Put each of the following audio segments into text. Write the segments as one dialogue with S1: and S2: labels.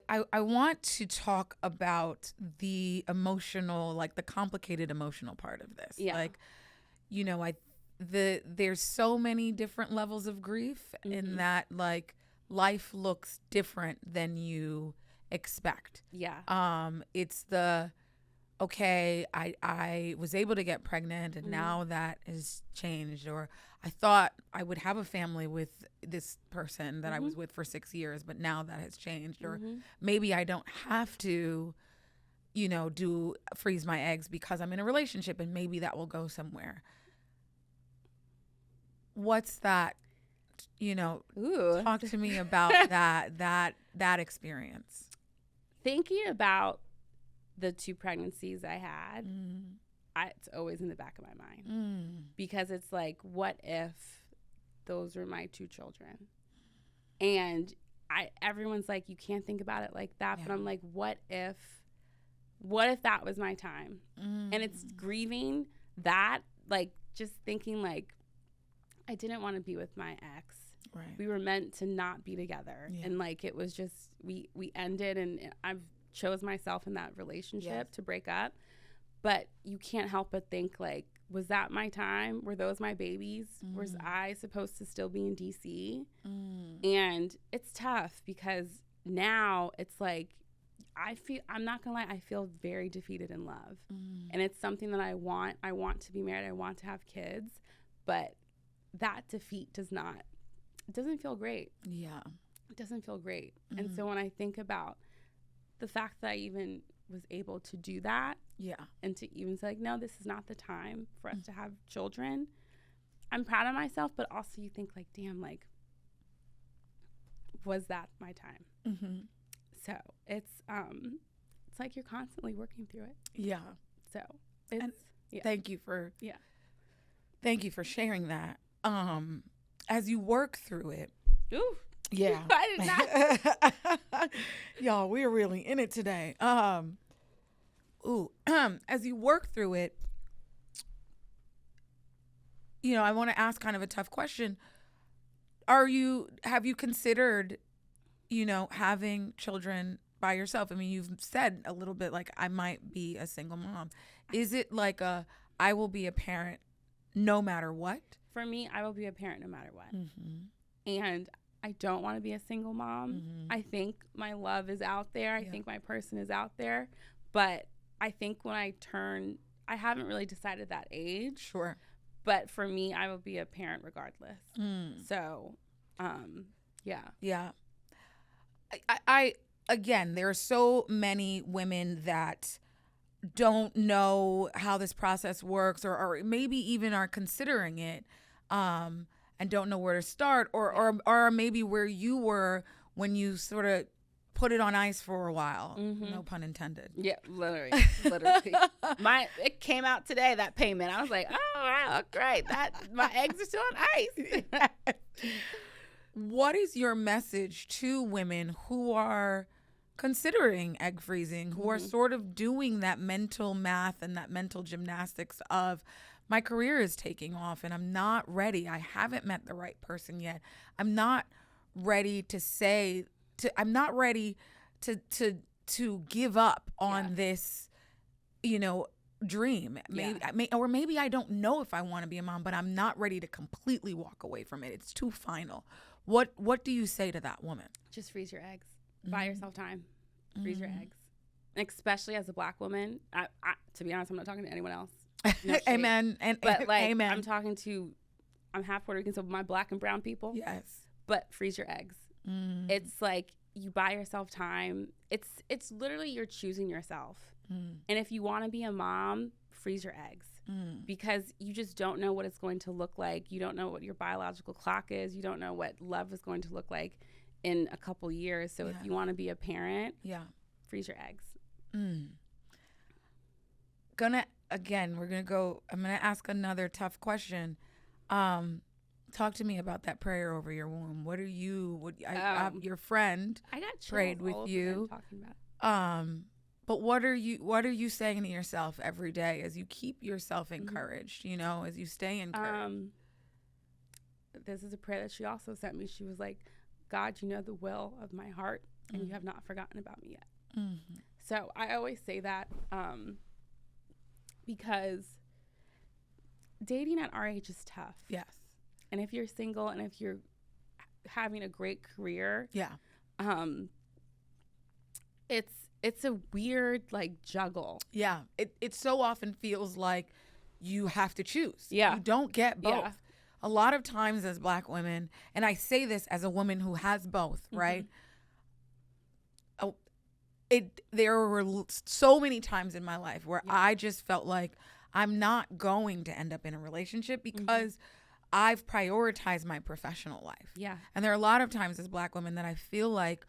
S1: I want to talk about the emotional, like the complicated emotional part of this.
S2: Yeah.
S1: Like, you know, there's so many different levels of grief in that, like, life looks different than you expect.
S2: Yeah.
S1: It's the, okay, I was able to get pregnant and now that has changed, or I thought I would have a family with this person that I was with for 6 years, but now that has changed, or maybe I don't have to, you know, do freeze my eggs because I'm in a relationship and maybe that will go somewhere. What's that, you know,
S2: Ooh.
S1: talk to me about that experience.
S2: Thinking about the 2 pregnancies I had, it's always in the back of my mind because it's like, what if those were my 2 children? And everyone's like, you can't think about it like that. Yeah. But I'm like, what if that was my time? And it's grieving that, like, just thinking like, I didn't want to be with my ex.
S1: Right.
S2: We were meant to not be together. Yeah. And like, it was just, we ended, and I've chose myself in that relationship to break up. But you can't help but think, like, was that my time? Were those my babies? Was I supposed to still be in DC? And it's tough because now it's like, I'm not gonna lie, I feel very defeated in love. And it's something that I want to be married. I want to have kids, but that defeat doesn't feel great.
S1: Yeah.
S2: It doesn't feel great. And so when I think about the fact that I even was able to do that, and to even say, like, no, this is not the time for us to have children, I'm proud of myself, but also you think, like, damn, like, was that my time? So it's like you're constantly working through it.
S1: Yeah.
S2: So it's,
S1: thank you for sharing that. As you work through it.
S2: Ooh.
S1: Yeah.
S2: I did not.
S1: Y'all, we're really in it today. As you work through it, you know, I want to ask kind of a tough question. Have you considered, you know, having children by yourself? I mean, you've said a little bit like, I might be a single mom. Is it like I will be a parent no matter what?
S2: For me, I will be a parent no matter what. And I don't want to be a single mom. I think my love is out there. I think my person is out there. But I think when I haven't really decided that age.
S1: Sure.
S2: But for me, I will be a parent regardless. So, yeah.
S1: Yeah. I again, there are so many women that don't know how this process works, or maybe even are considering it, and don't know where to start, or maybe where you were when you sort of put it on ice for a while. No pun intended.
S2: Yeah, literally. It came out today, that payment. I was like, oh wow, great. My eggs are still on ice.
S1: What is your message to women who are considering egg freezing, who are sort of doing that mental math and that mental gymnastics of, my career is taking off and I'm not ready. I haven't met the right person yet. I'm not ready I'm not ready to give up on this, you know, dream. Maybe I don't know if I want to be a mom, but I'm not ready to completely walk away from it. It's too final. What do you say to that woman?
S2: Just freeze your eggs. Buy yourself time. Freeze your eggs. Especially as a Black woman. I, to be honest, I'm not talking to anyone else. No
S1: Amen.
S2: But like,
S1: amen.
S2: I'm half Puerto Rican, so my Black and brown people.
S1: Yes.
S2: But freeze your eggs. It's like, you buy yourself time. It's literally, you're choosing yourself. And if you want to be a mom, freeze your eggs. Because you just don't know what it's going to look like. You don't know what your biological clock is. You don't know what love is going to look like in a couple years. So if you want to be a parent, freeze your eggs. I'm gonna ask another tough question. Talk to me about that prayer over your womb. Your friend I got
S1: prayed with you.
S2: Talking about.
S1: But what are you saying to yourself every day as you keep yourself encouraged, you know, as you stay encouraged?
S2: This is a prayer that she also sent me. She was like, God, you know the will of my heart. and you have not forgotten about me yet.
S1: Mm-hmm.
S2: So I always say that because dating at our age is tough.
S1: Yes.
S2: And if you're single and if you're having a great career, it's a weird like juggle.
S1: Yeah. It so often feels like you have to choose.
S2: Yeah.
S1: You don't get both.
S2: Yeah.
S1: A lot of times as Black women, and I say this as a woman who has both, right? There were so many times in my life where I just felt like I'm not going to end up in a relationship because I've prioritized my professional life.
S2: Yeah.
S1: And there are a lot of times as Black women that I feel like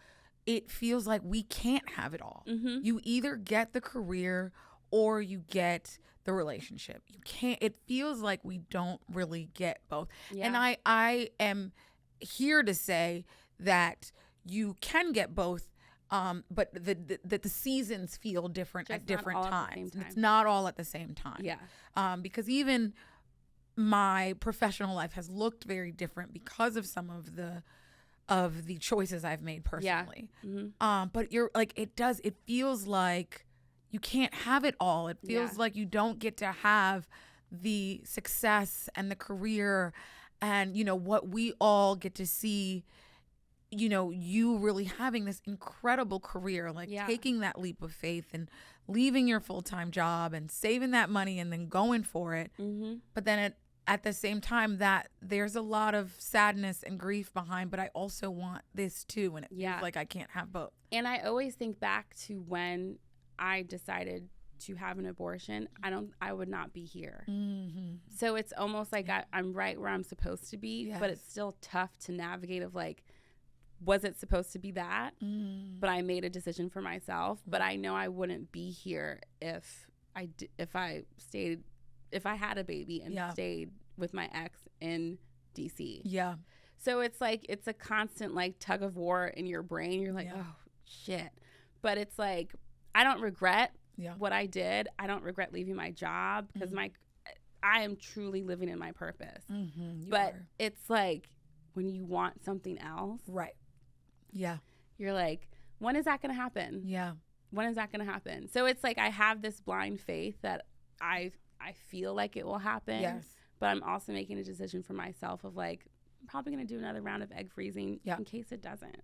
S1: it feels like we can't have it all. You either get the career or you get the relationship. You can't, it feels like we don't really get both.
S2: Yeah.
S1: And I am here to say that you can get both, but the seasons feel different
S2: Just
S1: at different times.
S2: time.
S1: It's not all at the same time.
S2: Yeah.
S1: Because even my professional life has looked very different because of some of the choices I've made personally. But you're like, it feels like you can't have it all. It feels like you don't get to have the success and the career and, you know, what we all get to see, you know, you really having this incredible career, like taking that leap of faith and leaving your full-time job and saving that money and then going for it. But then at the same time that there's a lot of sadness and grief behind, but I also want this too. And it feels like I can't have both.
S2: And I always think back to when I decided to have an abortion. I would not be here. So it's almost like I'm right where I'm supposed to be, but it's still tough to navigate of like, was it supposed to be that? But I made a decision for myself, but I know I wouldn't be here if I had a baby and stayed with my ex in DC.
S1: Yeah.
S2: So it's like, it's a constant like tug of war in your brain. You're like, oh shit. But it's like, I don't regret what I did. I don't regret leaving my job because I am truly living in my purpose. But it's like when you want something else.
S1: Right. Yeah.
S2: You're like, when is that going to happen?
S1: Yeah.
S2: When is that going to happen? So it's like I have this blind faith that I feel like it will happen.
S1: Yes.
S2: But I'm also making a decision for myself of like, I'm probably going to do another round of egg freezing in case it doesn't.